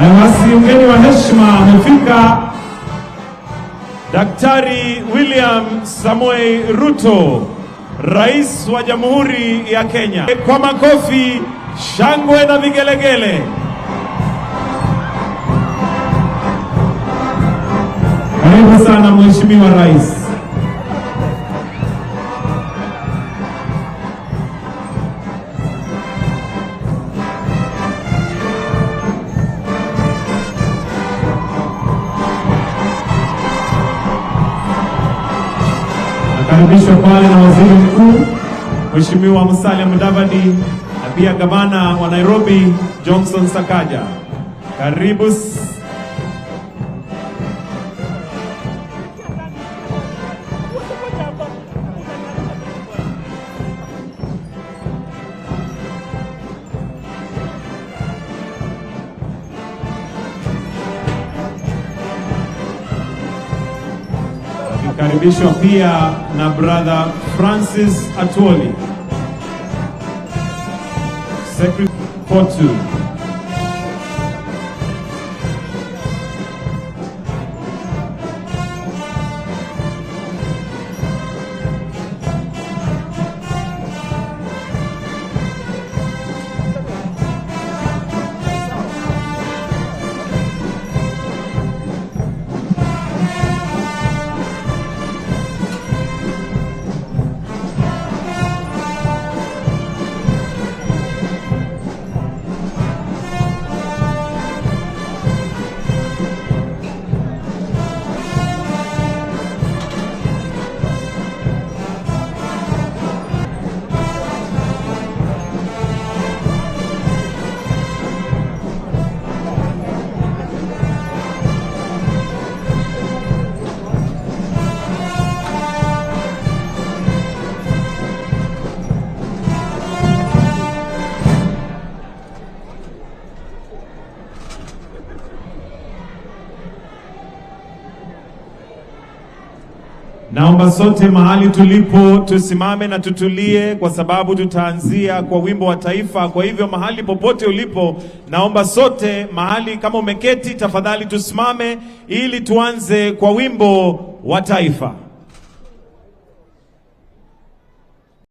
Basi mgeni wa heshima amefika, Daktari William Samoei Ruto, Rais wa Jamhuri ya Kenya. Kwa makofi, shangwe na vigelegele. Karibu sana Mheshimiwa Rais. Nakaribishwa pale na Waziri Mkuu Mheshimiwa Musalia Mudavadi na pia Gavana wa Nairobi Johnson Sakaja. Karibu. Karibishwa pia na Brother Francis Atwoli, Secretary Portu. Naomba sote mahali tulipo tusimame na tutulie, kwa sababu tutaanzia kwa wimbo wa taifa. Kwa hivyo mahali popote ulipo, naomba sote mahali, kama umeketi tafadhali tusimame ili tuanze kwa wimbo wa taifa.